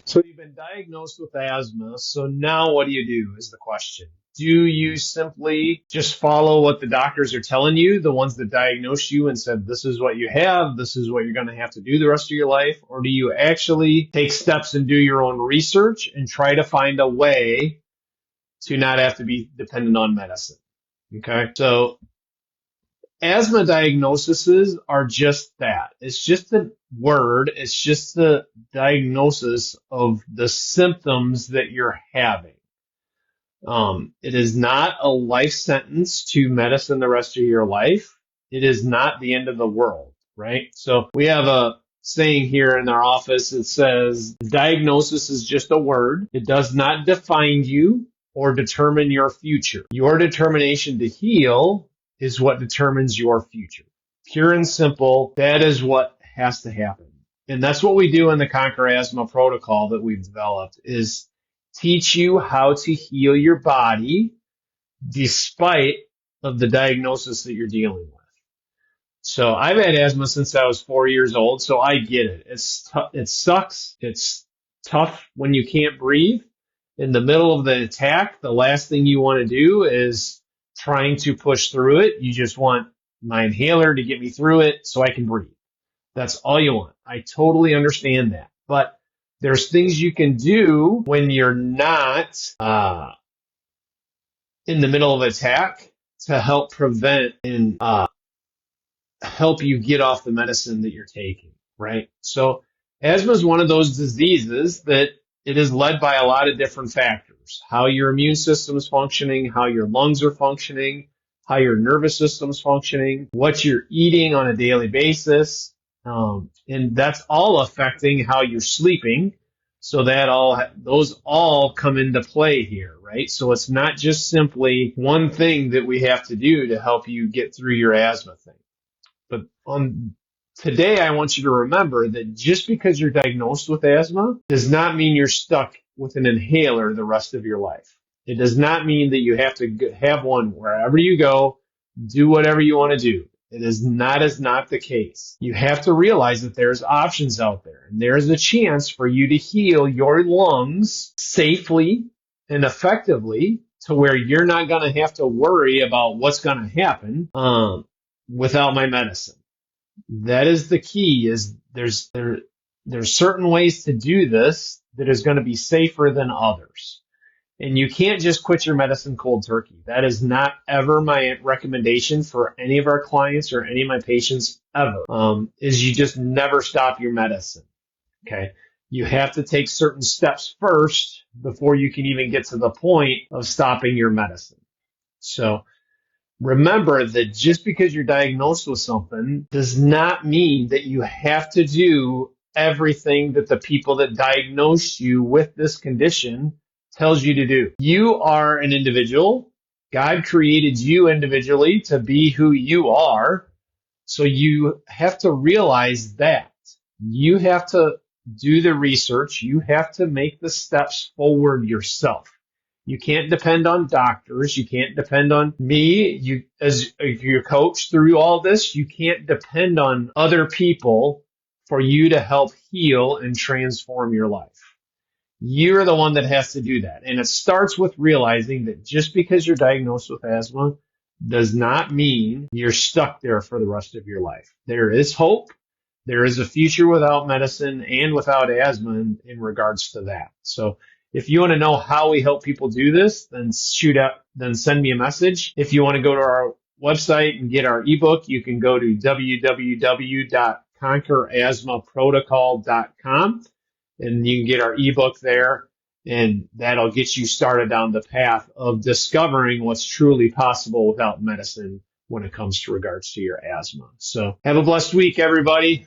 So you've been diagnosed with asthma. So now what do you do is the question. Do you simply just follow what the doctors are telling you, the ones that diagnosed you and said, this is what you have, this is what you're going to have to do the rest of your life? Or do you actually take steps and do your own research and try to find a way to not have to be dependent on medicine? Okay. So asthma diagnoses are just that. It's just a word. It's just the diagnosis of the symptoms that you're having. It is not a life sentence to medicine the rest of your life. It is not the end of the world, right? So we have a saying here in our office. It says, diagnosis is just a word. It does not define you or determine your future. Your determination to heal is what determines your future. Pure and simple, that is what has to happen. And that's what we do in the Conquer Asthma protocol that we've developed, is teach you how to heal your body despite of the diagnosis that you're dealing with. So I've had asthma since I was 4 years old, so I get it. It sucks. It's tough when you can't breathe. In the middle of the attack, the last thing you want to do is trying to push through it. You just want my inhaler to get me through it so I can breathe. That's all you want. I totally understand that. But there's things you can do when you're not in the middle of attack to help prevent and help you get off the medicine that you're taking, right? So asthma is one of those diseases that it is led by a lot of different factors. How your immune system is functioning, how your lungs are functioning, how your nervous system is functioning, what you're eating on a daily basis. And that's all affecting how you're sleeping. So those all come into play here, right? So it's not just simply one thing that we have to do to help you get through your asthma thing. But today, I want you to remember that just because you're diagnosed with asthma does not mean you're stuck with an inhaler the rest of your life. It does not mean that you have to have one wherever you go, do whatever you want to do. It is not the case. You have to realize that there's options out there, and there's a chance for you to heal your lungs safely and effectively to where you're not going to have to worry about what's going to happen without my medicine. That is the key. Is there's certain ways to do this that is going to be safer than others. And you can't just quit your medicine cold turkey. That is not ever my recommendation for any of our clients or any of my patients ever, is you just never stop your medicine. Okay. You have to take certain steps first before you can even get to the point of stopping your medicine. So remember that just because you're diagnosed with something does not mean that you have to do everything that the people that diagnosed you with this condition tells you to do. You are an individual. God created you individually to be who you are. So you have to realize that. You have to do the research. You have to make the steps forward yourself. You can't depend on doctors. You can't depend on me. As your coach through all this, you can't depend on other people for you to help heal and transform your life. You're the one that has to do that. And it starts with realizing that just because you're diagnosed with asthma does not mean you're stuck there for the rest of your life. There is hope. There is a future without medicine and without asthma in regards to that. So if you want to know how we help people do this, then send me a message. If you want to go to our website and get our ebook, you can go to www.conquerasthmaprotocol.com. And you can get our ebook there, and that'll get you started down the path of discovering what's truly possible without medicine when it comes to regards to your asthma. So have a blessed week, everybody.